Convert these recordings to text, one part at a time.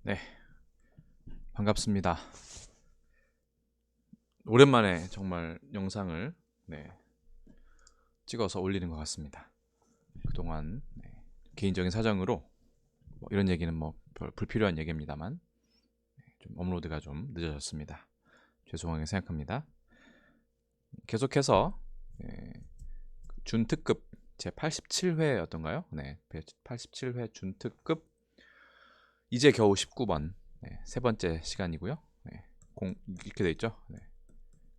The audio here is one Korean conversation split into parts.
네, 반갑습니다. 오랜만에 정말 영상을 찍어서 올리는 것 같습니다. 그동안 개인적인 사정으로 이런 얘기는 별 불필요한 얘기입니다만 좀 업로드가 좀 늦어졌습니다. 죄송하게 생각합니다. 계속해서 준특급 제 87회였던가요? 네, 87회 준특급 이제 겨우 19번 세 번째 시간이고요. 이렇게 돼 있죠.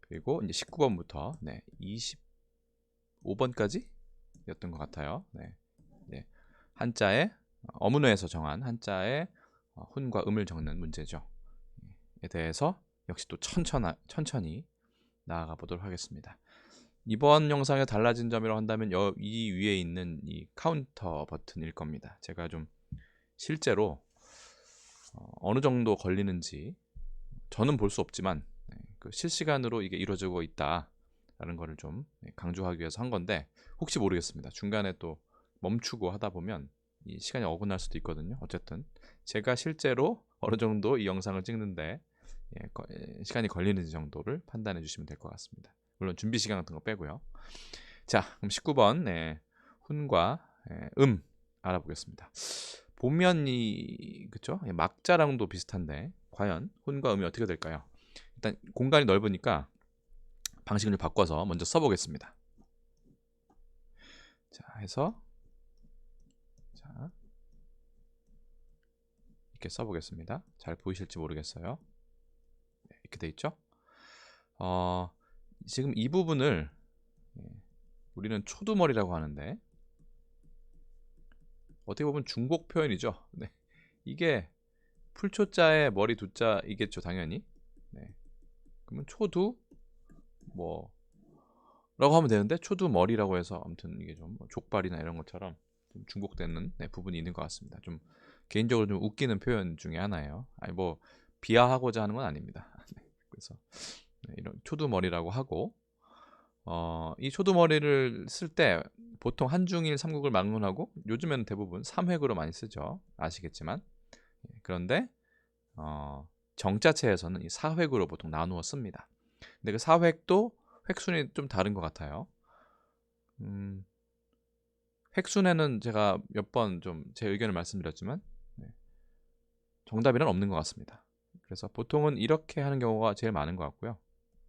그리고 이제 19번부터 25번까지 였던 것 같아요. 한자의 어문어에서 정한 한자의 훈과 음을 적는 문제죠. 에 대해서 역시 또 천천히 나아가 보도록 하겠습니다. 이번 영상에 달라진 점이라고 한다면 이 위에 있는 이 카운터 버튼일 겁니다. 제가 좀 실제로 어느 정도 걸리는지 저는 볼 수 없지만 그 실시간으로 이게 이루어지고 있다라는 거를 좀 강조하기 위해서 한 건데 혹시 모르겠습니다. 중간에 또 멈추고 하다 보면 이 시간이 어긋날 수도 있거든요. 어쨌든 제가 실제로 어느 정도 이 영상을 찍는데 시간이 걸리는지 정도를 판단해 주시면 될 것 같습니다. 물론 준비 시간 같은 거 빼고요. 자, 그럼 19번 훈과 알아보겠습니다. 보면 그쵸? 막자랑도 비슷한데 과연 훈과 음이 어떻게 될까요? 일단 공간이 넓으니까 방식을 좀 바꿔서 먼저 써보겠습니다. 자, 해서 자, 이렇게 써보겠습니다. 잘 보이실지 모르겠어요. 이렇게 돼 있죠? 지금 이 부분을 우리는 초두머리라고 하는데 어떻게 보면 중복 표현이죠. 이게 풀초자에 머리 두자 이겠죠, 당연히. 그러면 초두 라고 하면 되는데 초두 머리라고 해서 아무튼 이게 좀 족발이나 이런 것처럼 좀 중복되는 부분이 있는 것 같습니다. 좀 개인적으로 좀 웃기는 표현 중에 하나예요. 아니 비하하고자 하는 건 아닙니다. 그래서 이런 초두 머리라고 하고 이 초두 머리를 쓸 때 보통 한중일 삼국을 막론하고 요즘에는 대부분 삼획으로 많이 쓰죠. 아시겠지만 그런데 정자체에서는 이 사획으로 보통 나누어 씁니다. 근데 그 사획도 획순이 좀 다른 것 같아요. 획순에는 제가 몇 번 좀 제 의견을 말씀드렸지만 정답이란 없는 것 같습니다. 그래서 보통은 이렇게 하는 경우가 제일 많은 것 같고요.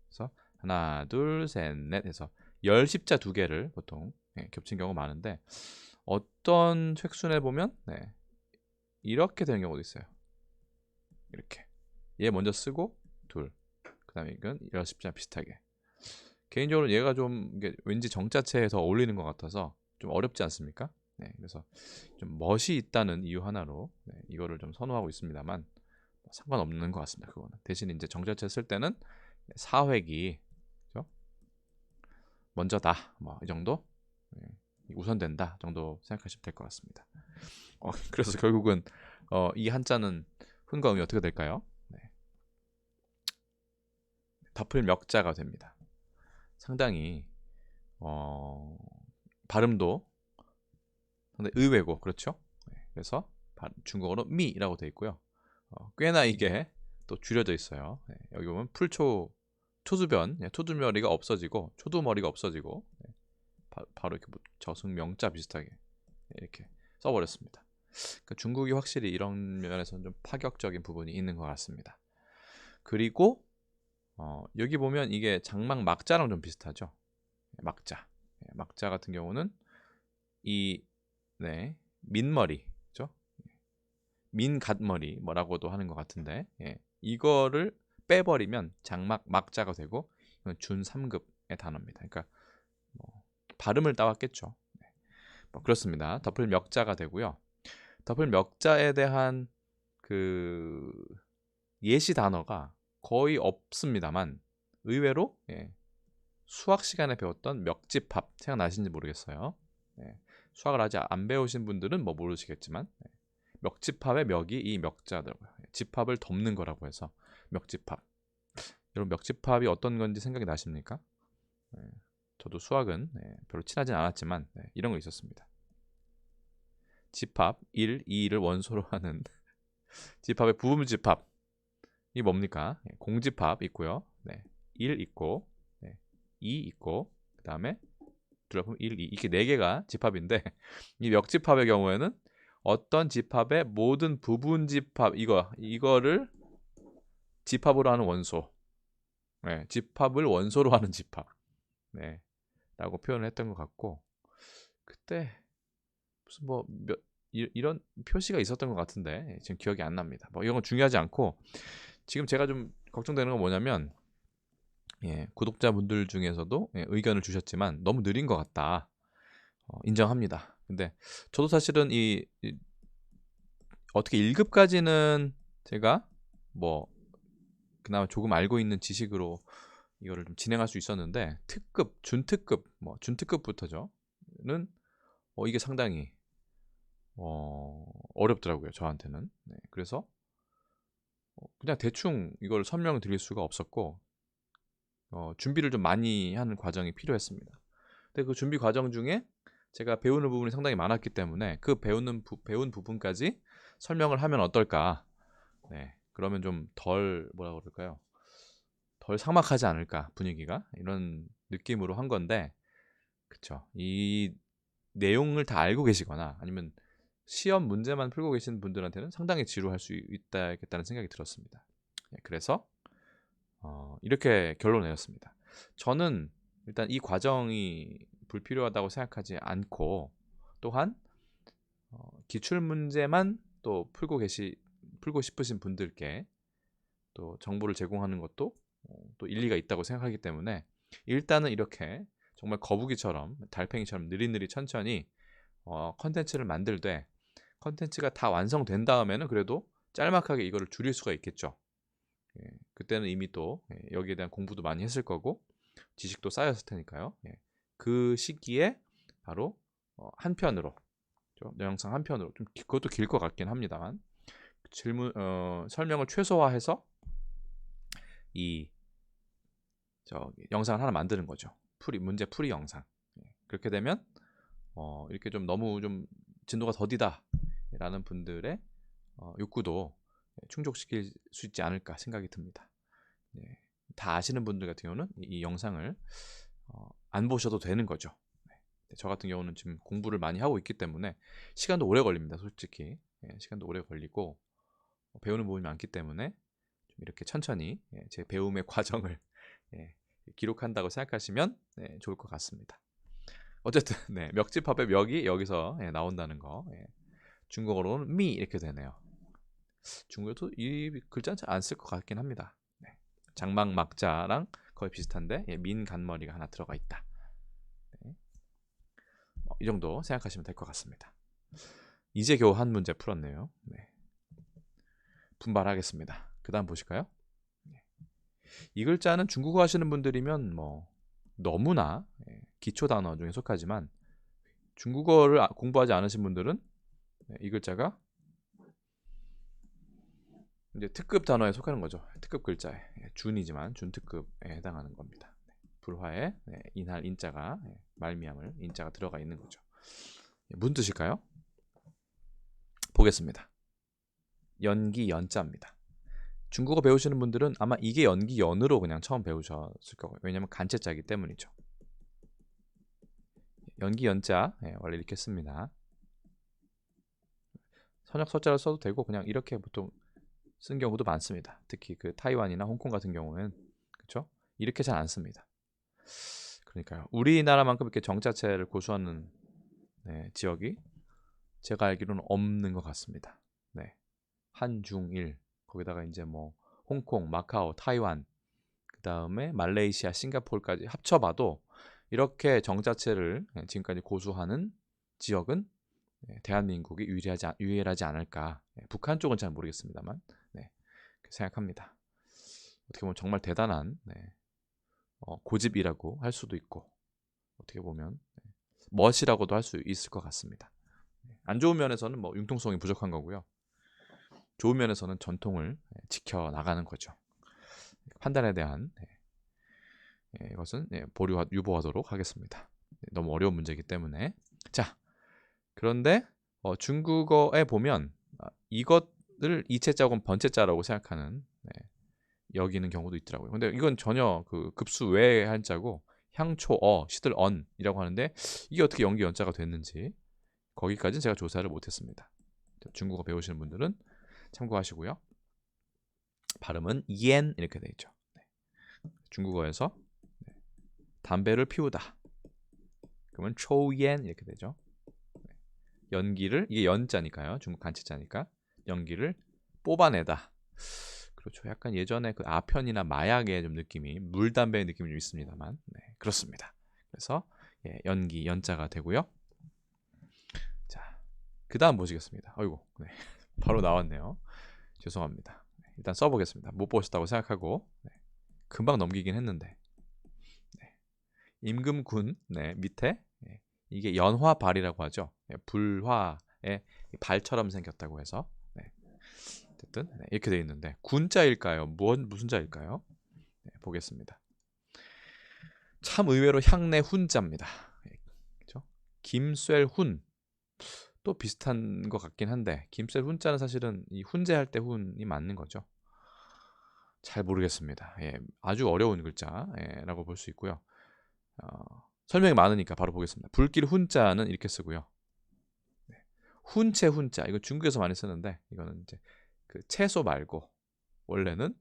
그래서 하나, 둘, 셋, 넷 해서 10십자 두 개를 보통 겹친 경우가 많은데 어떤 획순에 보면 이렇게 되는 경우도 있어요. 이렇게 얘 먼저 쓰고 둘, 그 다음에 이건 10십자 비슷하게. 개인적으로 얘가 좀 왠지 정자체에 더 어울리는 것 같아서 좀 어렵지 않습니까? 그래서 좀 멋이 있다는 이유 하나로 이거를 좀 선호하고 있습니다만 상관없는 것 같습니다. 그거는 대신 이제 정자체 쓸 때는 사획이 그렇죠? 먼저다 이 정도 우선된다 정도 생각하시면 될 것 같습니다. 그래서 결국은 이 한자는 훈과 음이 어떻게 될까요? 덮을 멱자가 됩니다. 상당히 발음도 상당히 의외고 그렇죠? 그래서 중국어로 미라고 되어 있고요. 꽤나 이게 또 줄여져 있어요. 여기 보면 초두변, 초두머리가 없어지고 초두머리가 없어지고 바로 이렇게 저승명자 비슷하게 이렇게 써버렸습니다. 그러니까 중국이 확실히 이런 면에서는 좀 파격적인 부분이 있는 것 같습니다. 그리고 여기 보면 이게 장막 막자랑 좀 비슷하죠. 막자 같은 경우는 이 민머리, 그죠? 민갓머리 뭐라고도 하는 것 같은데 이거를 빼버리면 막자가 되고 이건 준 3급의 단어입니다. 그러니까 발음을 따왔겠죠. 그렇습니다. 덮을 멱자가 되고요. 덮을 멱자에 대한 그 예시 단어가 거의 없습니다만 의외로 수학 시간에 배웠던 멱집합 생각나시는지 모르겠어요. 수학을 아직 안 배우신 분들은 모르시겠지만 멱집합의 멱이 이 멱자더라고요. 집합을 덮는 거라고 해서 멱집합. 여러분 멱집합이 어떤 건지 생각이 나십니까? 저도 수학은 별로 친하진 않았지만 이런 거 있었습니다. 집합 1, 2를 원소로 하는 집합의 부분집합. 이 뭡니까? 공집합 있고요. 네. 1 있고, 네. 2 있고, 그 다음에 둘러보면 1, 2 이렇게 4개가 집합인데 이 역집합의 경우에는 어떤 집합의 모든 부분집합 이거를 집합으로 하는 원소, 네. 집합을 원소로 하는 집합, 네. 라고 표현을 했던 것 같고 그때 무슨 뭐 이런 표시가 있었던 것 같은데 지금 기억이 안 납니다. 뭐 이런 건 중요하지 않고 지금 제가 좀 걱정되는 건 뭐냐면 구독자분들 중에서도 의견을 주셨지만 너무 느린 것 같다. 인정합니다. 근데 저도 사실은 어떻게 1급까지는 제가 뭐 그나마 조금 알고 있는 지식으로 이거를 좀 진행할 수 있었는데 특급, 준특급, 뭐 준특급부터죠.는 이게 상당히 어렵더라고요. 저한테는. 네, 그래서 그냥 대충 이걸 설명을 드릴 수가 없었고 준비를 좀 많이 하는 과정이 필요했습니다. 근데 그 준비 과정 중에 제가 배우는 부분이 상당히 많았기 때문에 그 배운 부분까지 설명을 하면 어떨까? 네, 그러면 좀 덜 뭐라 그럴까요? 덜 삭막하지 않을까 분위기가 이런 느낌으로 한 건데, 그쵸? 이 내용을 다 알고 계시거나 아니면 시험 문제만 풀고 계신 분들한테는 상당히 지루할 수 있다겠다는 생각이 들었습니다. 네, 그래서 이렇게 결론을 내렸습니다. 저는 일단 이 과정이 불필요하다고 생각하지 않고 또한 기출 문제만 또 풀고 싶으신 분들께 또 정보를 제공하는 것도 또 일리가 있다고 생각하기 때문에 일단은 이렇게 정말 거북이처럼 달팽이처럼 느릿느릿 천천히 컨텐츠를 만들되 컨텐츠가 다 완성된 다음에는 그래도 짤막하게 이거를 줄일 수가 있겠죠. 그때는 이미 또 여기에 대한 공부도 많이 했을 거고 지식도 쌓였을 테니까요. 그 시기에 바로 한 편으로 영상 한 편으로 좀 그것도 길 것 같긴 합니다만 설명을 최소화해서 이 영상을 하나 만드는 거죠. 문제 풀이 영상. 그렇게 되면 이렇게 좀 너무 좀 진도가 더디다라는 분들의 욕구도 충족시킬 수 있지 않을까 생각이 듭니다. 다 아시는 분들 같은 경우는 이 영상을 안 보셔도 되는 거죠. 저 같은 경우는 지금 공부를 많이 하고 있기 때문에 시간도 오래 걸립니다. 솔직히 시간도 오래 걸리고 배우는 부분이 많기 때문에 좀 이렇게 천천히 제 배움의 과정을 기록한다고 생각하시면 좋을 것 같습니다. 어쨌든 멱집합의 멱이 여기서 나온다는 거. 중국어로는 미 이렇게 되네요. 중국어도 이 글자는 잘 안 쓸 것 같긴 합니다. 장막막자랑 거의 비슷한데 민 간머리가 하나 들어가 있다. 이 정도 생각하시면 될 것 같습니다. 이제 겨우 한 문제 풀었네요. 분발하겠습니다. 그 다음 보실까요? 이 글자는 중국어 하시는 분들이면 뭐 너무나 기초 단어 중에 속하지만 중국어를 공부하지 않으신 분들은 이 글자가 이제 특급 단어에 속하는 거죠. 특급 글자에 준이지만 준특급에 해당하는 겁니다. 불화에 인할 인자가 말미암을 인자가 들어가 있는 거죠. 무슨 뜻일까요? 보겠습니다. 연기 연자입니다. 중국어 배우시는 분들은 아마 이게 연기 연으로 그냥 처음 배우셨을 거고요. 왜냐하면 간체자이기 때문이죠. 연기 연자 원래 이렇게 씁니다. 선역 서자를 써도 되고 그냥 이렇게 보통 쓴 경우도 많습니다. 특히 그 타이완이나 홍콩 같은 경우는 그렇죠? 이렇게 잘 안 씁니다. 그러니까요. 우리나라만큼 이렇게 정자체를 고수하는 지역이 제가 알기로는 없는 것 같습니다. 한중일 거기다가 이제 뭐 홍콩, 마카오, 타이완 그 다음에 말레이시아, 싱가포르까지 합쳐봐도 이렇게 정자체를 지금까지 고수하는 지역은 대한민국이 유일하지 않을까. 북한 쪽은 잘 모르겠습니다만 생각합니다. 어떻게 보면 정말 대단한 고집이라고 할 수도 있고 어떻게 보면 멋이라고도 할 수 있을 것 같습니다. 안 좋은 면에서는 뭐 융통성이 부족한 거고요. 좋은 면에서는 전통을 지켜나가는 거죠. 판단에 대한 이것은 유보하도록 하겠습니다. 너무 어려운 문제이기 때문에. 자, 그런데 중국어에 보면 이것을 이체자 혹은 번체자라고 생각하는 여기는 경우도 있더라고요. 근데 이건 전혀 그 급수 외의 한자고 향초 시들 언이라고 하는데 이게 어떻게 연기 연자가 됐는지 거기까지는 제가 조사를 못했습니다. 중국어 배우시는 분들은 참고하시고요. 발음은 옌 이렇게 돼 있죠. 중국어에서 담배를 피우다 그러면 초옌 이렇게 되죠. 연기를 이게 연자니까요. 중국 간체자니까 연기를 뽑아내다. 그렇죠. 약간 예전에 그 아편이나 마약의 좀 느낌이 물담배의 느낌이 좀 있습니다만 그렇습니다. 그래서 연기 연자가 되고요. 자, 그 다음 보시겠습니다. 어이구, 바로 나왔네요. 죄송합니다. 일단 써보겠습니다. 못 보셨다고 생각하고 금방 넘기긴 했는데 임금군 밑에 이게 연화발이라고 하죠. 불화의 발처럼 생겼다고 해서 어쨌든 이렇게 되어 있는데 군자일까요? 무슨 자일까요? 보겠습니다. 참 의외로 향내 훈자입니다. 그렇죠? 김쇠훈 또 비슷한 것 같긴 한데 김쇠훈자는 사실은 이 훈제할 때 훈이 맞는 거죠. 잘 모르겠습니다. 아주 어려운 글자라고 볼 수 있고요. 설명이 많으니까 바로 보겠습니다. 불길 훈자는 이렇게 쓰고요. 훈채 훈자 이거 중국에서 많이 쓰는데 이거는 이제 그 채소 말고 원래는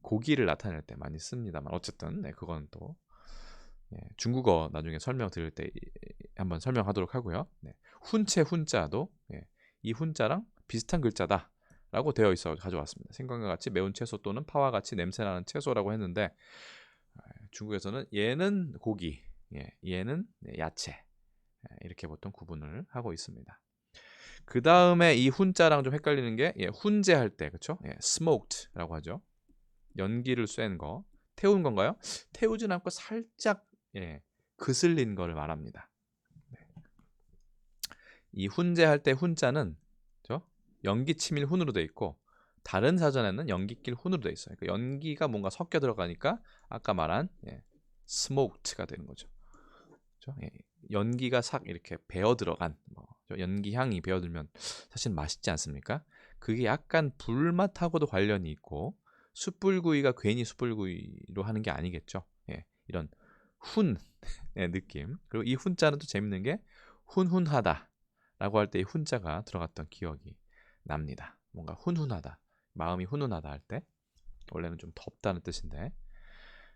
고기를 나타낼 때 많이 씁니다만 어쨌든 그건 또 중국어 나중에 설명 드릴 때 한번 설명하도록 하고요. 훈채 훈자도 이 훈자랑 비슷한 글자다라고 되어 있어 가져왔습니다. 생강과 같이 매운 채소 또는 파와 같이 냄새나는 채소라고 했는데 중국에서는 얘는 고기, 얘는 야채 이렇게 보통 구분을 하고 있습니다. 그 다음에 이 훈자랑 좀 헷갈리는 게 훈제할 때 그렇죠? smoked라고 하죠. 연기를 쐰 거, 태운 건가요? 태우진 않고 살짝 그슬린 거를 말합니다. 이 훈제할 때 훈자는 연기치밀 훈으로 돼 있고 다른 사전에는 연기길 훈으로 돼 있어요. 그러니까 연기가 뭔가 섞여 들어가니까 아까 말한 smoked가 되는 거죠. 그렇죠? 연기가 싹 이렇게 배어 들어간 연기 향이 배어들면 사실 맛있지 않습니까? 그게 약간 불맛하고도 관련이 있고 숯불구이가 괜히 숯불구이로 하는 게 아니겠죠. 이런 훈의 느낌. 그리고 이 훈자는 또 재밌는 게 훈훈하다라고 할 때 이 훈자가 들어갔던 기억이 납니다. 뭔가 훈훈하다, 마음이 훈훈하다 할 때 원래는 좀 덥다는 뜻인데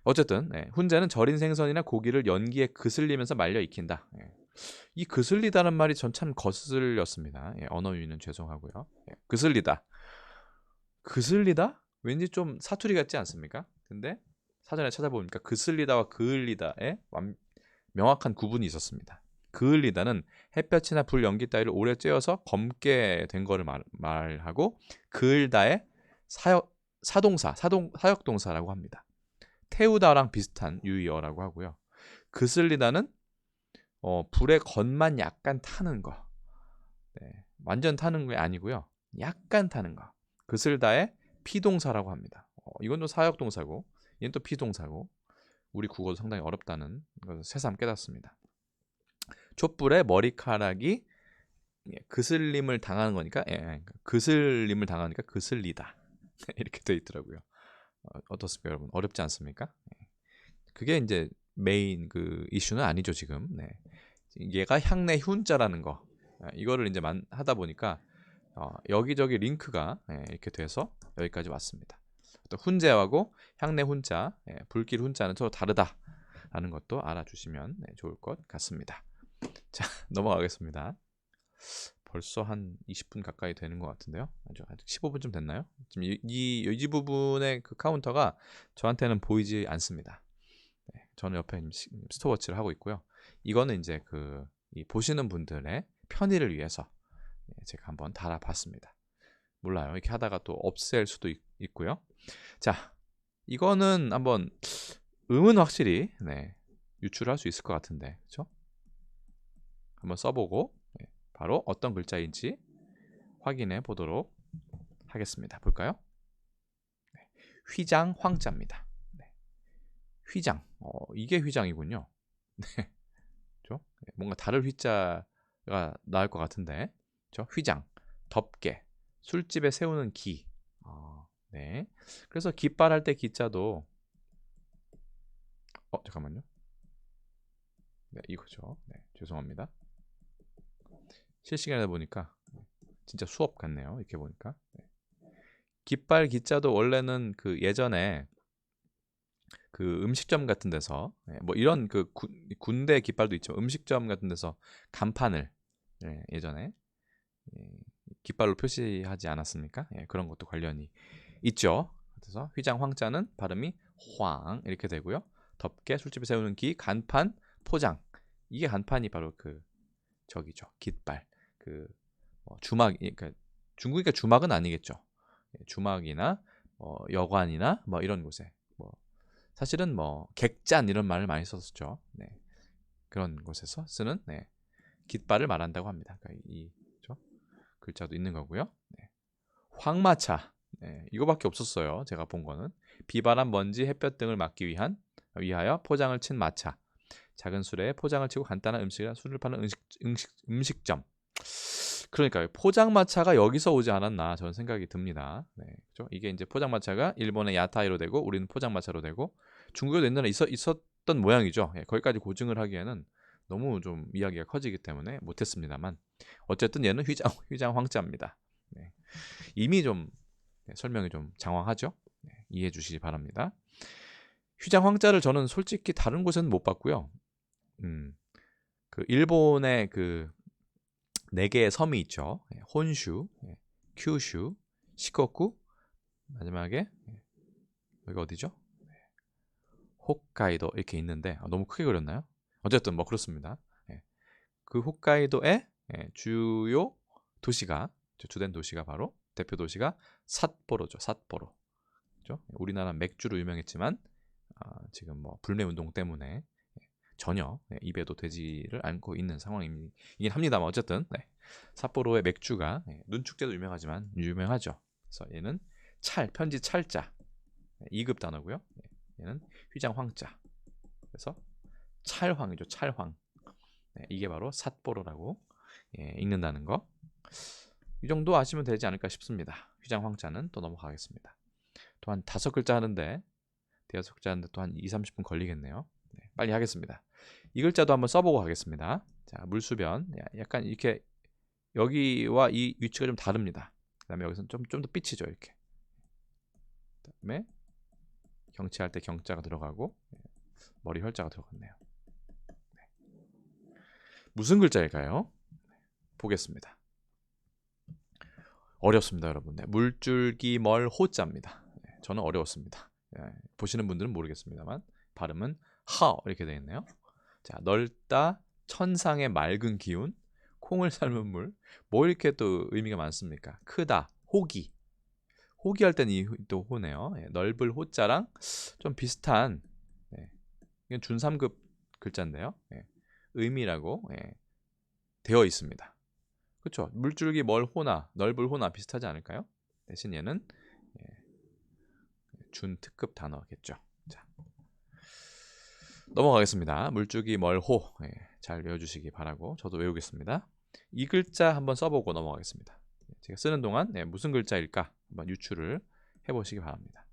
어쨌든 훈제는 절인 생선이나 고기를 연기에 그슬리면서 말려 익힌다. 이 그슬리다는 말이 전 참 거슬렸습니다. 언어유희는 죄송하고요. 그슬리다. 그슬리다? 왠지 좀 사투리 같지 않습니까? 근데 사전에 찾아보니까 그슬리다와 그을리다에 명확한 구분이 있었습니다. 그을리다는 햇볕이나 불 연기 따위를 오래 쬐어서 검게 된 거를 말하고 그을다의 사역동사라고 합니다. 태우다랑 비슷한 유의어라고 하고요. 그슬리다는 불의 겉만 약간 타는 거. 완전 타는 게 아니고요. 약간 타는 거. 그슬다의 피동사라고 합니다. 이건 또 사역동사고 얘는 또 피동사고 우리 국어도 상당히 어렵다는 것을 새삼 깨닫습니다. 촛불에 머리카락이 그슬림을 당하는 거니까 그슬림을 당하니까 그슬리다 이렇게 돼 있더라고요. 어떻습니까 여러분? 어렵지 않습니까? 그게 이제 메인 그 이슈는 아니죠 지금. 얘가 향내 훈자라는 거 이거를 이제 하다 보니까 여기저기 링크가 이렇게 돼서 여기까지 왔습니다. 또 훈제하고 향내 훈자, 불길 훈자는 서로 다르다라는 것도 알아주시면 좋을 것 같습니다. 자 넘어가겠습니다. 벌써 한 20분 가까이 되는 것 같은데요. 아직 15분쯤 됐나요? 지금 이 부분의 그 카운터가 저한테는 보이지 않습니다. 저는 옆에 스톱워치를 하고 있고요. 이거는 이제 이 보시는 분들의 편의를 위해서 제가 한번 달아봤습니다. 몰라요. 이렇게 하다가 또 없앨 수도 있고요. 자, 이거는 한번 음은 확실히 유출할 수 있을 것 같은데, 그렇죠? 한번 써보고 바로 어떤 글자인지 확인해 보도록 하겠습니다. 볼까요? 휘장 황자입니다. 휘장, 이게 휘장이군요. 그렇죠? 뭔가 다를 휘자가 나을 것 같은데, 그렇죠? 휘장, 덮개, 술집에 세우는 기. 네. 그래서 깃발할 때 기자도 잠깐만요. 네, 이거죠. 네, 죄송합니다. 실시간에 보니까 진짜 수업 같네요. 이렇게 보니까. 네. 깃발 기자도 원래는 그 예전에 그 음식점 같은 데서 뭐 이런 그 군대 깃발도 있죠. 음식점 같은 데서 간판을 예전에 깃발로 표시하지 않았습니까? 그런 것도 관련이 있죠. 그래서 휘장 황자는 발음이 황 이렇게 되고요. 덮개 술집에 세우는 기 간판 포장 이게 간판이 바로 그 저기죠. 깃발 주막 그러니까 중국이니까 주막은 아니겠죠. 주막이나 여관이나 뭐 이런 곳에 사실은 뭐 객잔 이런 말을 많이 썼었죠. 네. 그런 곳에서 쓰는 깃발을 말한다고 합니다. 그러니까 이 글자도 있는 거고요. 네. 황마차 이거밖에 없었어요. 제가 본 거는 비바람, 먼지, 햇볕 등을 막기 위하여 포장을 친 마차. 작은 술에 포장을 치고 간단한 음식이나 술을 파는 음식점. 그러니까요. 포장마차가 여기서 오지 않았나 저는 생각이 듭니다. 네, 그렇죠? 이게 이제 포장마차가 일본의 야타이로 되고 우리는 포장마차로 되고 중국에도 옛날에 있었던 모양이죠. 거기까지 고증을 하기에는 너무 좀 이야기가 커지기 때문에 못했습니다만 어쨌든 얘는 휘장 황자입니다. 네. 이미 좀 설명이 좀 장황하죠. 이해해 주시기 바랍니다. 휘장 황자를 저는 솔직히 다른 곳에는 못 봤고요. 그 일본의 그 4개의 섬이 있죠. 혼슈, 큐슈, 시코쿠, 마지막에 여기 어디죠? 홋카이도 이렇게 있는데 너무 크게 그렸나요? 어쨌든 뭐 그렇습니다. 그 홋카이도의 주요 도시가 주된 도시가 바로 대표 도시가 삿포로죠. 삿포로. 그렇죠? 우리나라 맥주로 유명했지만 지금 뭐 불매 운동 때문에 전혀 입에도 되지를 않고 있는 상황이긴 합니다만 어쨌든 삿포로의 맥주가 눈축제도 유명하죠. 그래서 얘는 편지 찰자 2급 단어고요. 얘는 휘장 황자. 그래서 찰황이죠. 찰황. 이게 바로 삿포로라고 읽는다는 거. 이 정도 아시면 되지 않을까 싶습니다. 휘장 황자는 또 넘어가겠습니다. 또 한 5글자 하는데 대여섯 글자 하는데 또 한 2-30분 걸리겠네요. 빨리 하겠습니다. 이 글자도 한번 써보고 가겠습니다. 자, 물수변. 약간 이렇게 여기와 이 위치가 좀 다릅니다. 그 다음에 여기서는 좀 더 삐치죠. 이렇게. 그 다음에 경치할 때 경자가 들어가고 머리 혈자가 들어갔네요. 무슨 글자일까요? 보겠습니다. 어렵습니다, 여러분. 물줄기 멀 호자입니다. 저는 어려웠습니다. 보시는 분들은 모르겠습니다만 발음은 하 이렇게 되어 있네요. 자, 넓다, 천상의 맑은 기운, 콩을 삶은 물, 뭐 이렇게 또 의미가 많습니까? 크다, 호기. 호기할 땐 이 또 호네요. 넓을 호자랑 좀 비슷한 이건 준3급 글자인데요. 의미라고 되어 있습니다. 그렇죠? 물줄기 멀 호나 넓을 호나 비슷하지 않을까요? 대신 얘는 준 특급 단어겠죠. 자, 넘어가겠습니다. 물줄기 멀호 잘 외워주시기 바라고 저도 외우겠습니다. 이 글자 한번 써보고 넘어가겠습니다. 제가 쓰는 동안 무슨 글자일까 한번 유추를 해보시기 바랍니다.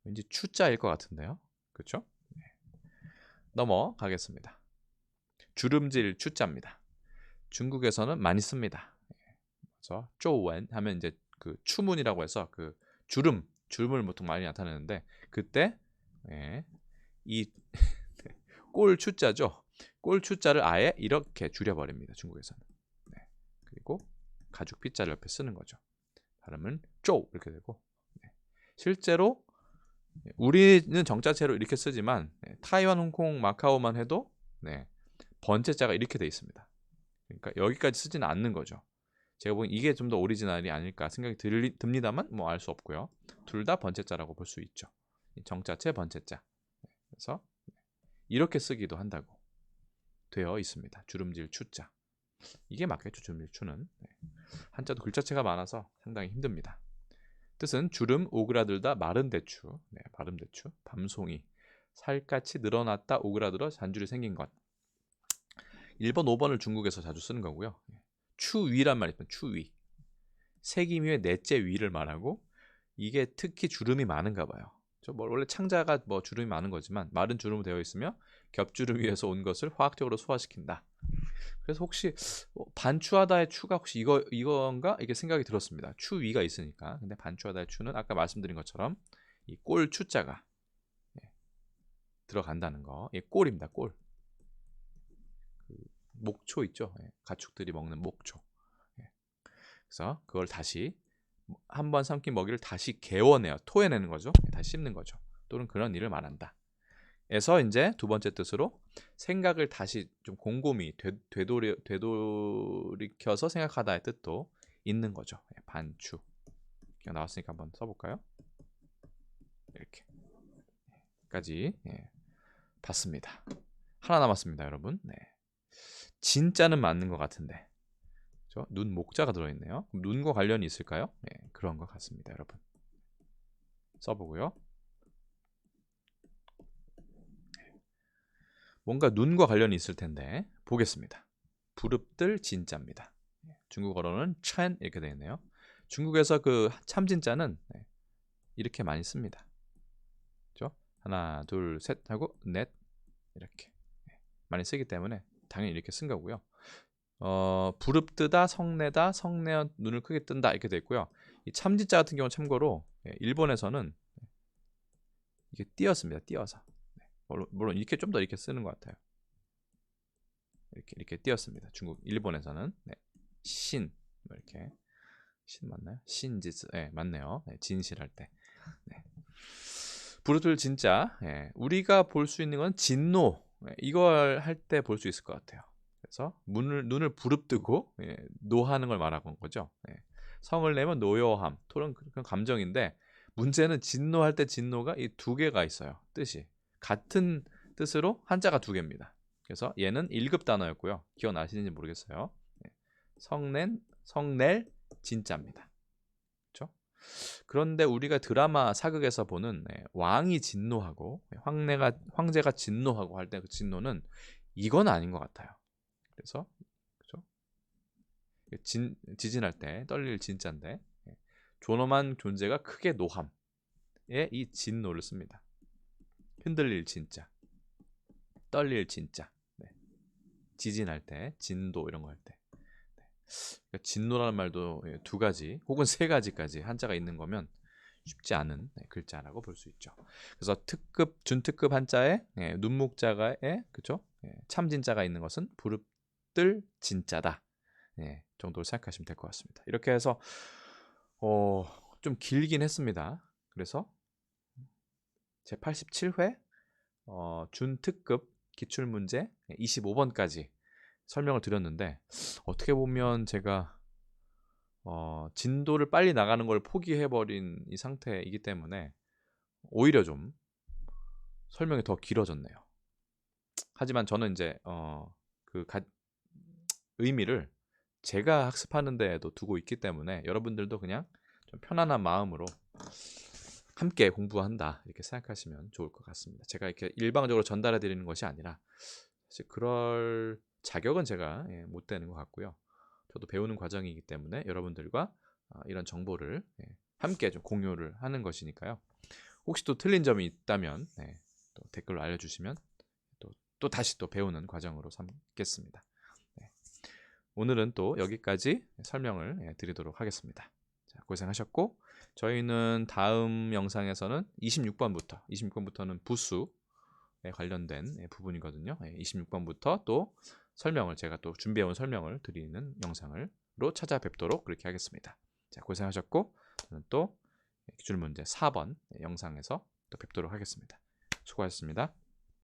왠지 추자일 것 같은데요. 그렇죠? 넘어가겠습니다. 주름질 추자입니다. 중국에서는 많이 씁니다. 그래서 쪼원 하면 이제 그 추문이라고 해서 그 주름을 보통 많이 나타내는데 그때 이 꼴 추자죠. 꼴 추자를 아예 이렇게 줄여버립니다. 중국에서는. 그리고 가죽 피자를 옆에 쓰는 거죠. 발음은 쪼 이렇게 되고 실제로 우리는 정자체로 이렇게 쓰지만 타이완, 홍콩, 마카오만 해도 번째자가 이렇게 돼 있습니다. 그러니까 여기까지 쓰지는 않는 거죠. 제가 보기엔 이게 좀 더 오리지널이 아닐까 생각이 듭니다만 뭐 알 수 없고요. 둘 다 번째자라고 볼 수 있죠. 정자체, 번째자. 그래서 이렇게 쓰기도 한다고 되어 있습니다. 주름질 추자. 이게 맞겠죠. 주름질 추는. 한자도 글자체가 많아서 상당히 힘듭니다. 뜻은 주름 오그라들다 마른 대추. 마른 대추. 밤송이. 살갗이 늘어났다 오그라들어 잔줄이 생긴 것. 1번, 5번을 중국에서 자주 쓰는 거고요. 추위란 말이 있습니다. 추위. 세기미의 넷째 위를 말하고 이게 특히 주름이 많은가 봐요. 원래 창자가 주름이 많은 거지만 마른 주름으로 되어 있으며 겹주름 위에서 온 것을 화학적으로 소화시킨다. 그래서 혹시 반추하다의 추가 혹시 이건가? 이게 생각이 들었습니다. 추위가 있으니까. 근데 반추하다의 추는 아까 말씀드린 것처럼 이 꼴 추자가 들어간다는 거. 이 꼴입니다. 꼴. 그 목초 있죠. 가축들이 먹는 목초. 그래서 그걸 다시 한번 삼킨 먹이를 다시 개워내요. 토해내는 거죠. 다시 씹는 거죠. 또는 그런 일을 말한다. 에서 이제 두 번째 뜻으로 생각을 다시 좀 곰곰이 되돌이켜서 생각하다의 뜻도 있는 거죠. 반추. 나왔으니까 한번 써볼까요? 이렇게까지 봤습니다. 하나 남았습니다, 여러분. 네. 진짜는 맞는 것 같은데 눈 목자가 들어있네요. 그럼 눈과 관련이 있을까요? 네, 그런 것 같습니다, 여러분. 써보고요. 뭔가 눈과 관련이 있을 텐데 보겠습니다. 부릅들 진짜입니다. 중국어로는 첸 이렇게 되어 있네요. 중국에서 그 참진짜는 이렇게 많이 씁니다. 그렇죠? 하나, 둘, 셋 하고 넷 이렇게 많이 쓰기 때문에 당연히 이렇게 쓴 거고요. 부릅뜨다, 성내다, 성내어 눈을 크게 뜬다 이렇게 되어 있고요. 이 참진짜 같은 경우는 참고로 일본에서는 이게 띄었습니다. 띄어서. 물론 이렇게 좀 더 이렇게 쓰는 것 같아요. 이렇게 띄었습니다. 일본에서는 신 이렇게 신 맞나요? 신지스 맞네요. 진실할 때. 부릅들 진짜 우리가 볼 수 있는 건 진노 이걸 할 때 볼 수 있을 것 같아요. 그래서 눈을 부릅뜨고 노하는 걸 말하는 거죠. 성을 내면 노여함, 토는 그런 감정인데 문제는 진노할 때 진노가 이 두 개가 있어요. 뜻이 같은 뜻으로 한자가 두 개입니다. 그래서 얘는 1급 단어였고요. 기억나시는지 모르겠어요. 성낼 진짜입니다. 그렇죠? 그런데 우리가 드라마 사극에서 보는 왕이 진노하고 황제가 진노하고 할 때 그 진노는 이건 아닌 것 같아요. 그래서 그렇죠? 지진할 때 떨릴 진짜인데 존엄한 존재가 크게 노함에 이 진노를 씁니다. 흔들릴 진짜, 떨릴 진짜, 지진할 때, 진도 이런 거 할 때. 그러니까 진노라는 말도 두 가지 혹은 세 가지까지 한자가 있는 거면 쉽지 않은 글자라고 볼 수 있죠. 그래서 특급, 준특급 한자에 눈목자가에 그렇죠? 참진자가 있는 것은 부릅들 진짜다. 정도로 생각하시면 될 것 같습니다. 이렇게 해서 좀 길긴 했습니다. 그래서 제 87회 준특급 기출문제 25번까지 설명을 드렸는데 어떻게 보면 제가 진도를 빨리 나가는 걸 포기해버린 이 상태이기 때문에 오히려 좀 설명이 더 길어졌네요. 하지만 저는 이제 의미를 제가 학습하는 데에도 두고 있기 때문에 여러분들도 그냥 좀 편안한 마음으로 함께 공부한다 이렇게 생각하시면 좋을 것 같습니다. 제가 이렇게 일방적으로 전달해 드리는 것이 아니라 사실 그럴 자격은 제가 못 되는 것 같고요. 저도 배우는 과정이기 때문에 여러분들과 이런 정보를 함께 좀 공유를 하는 것이니까요. 혹시 또 틀린 점이 있다면 또 댓글로 알려주시면 또 다시 또 배우는 과정으로 삼겠습니다. 오늘은 또 여기까지 설명을 드리도록 하겠습니다. 자, 고생하셨고 저희는 다음 영상에서는 26번부터는 부수에 관련된 부분이거든요. 26번부터 또 설명을 제가 또 준비해온 설명을 드리는 영상으로 찾아뵙도록 그렇게 하겠습니다. 자, 고생하셨고 저는 또 기출문제 4번 영상에서 또 뵙도록 하겠습니다. 수고하셨습니다.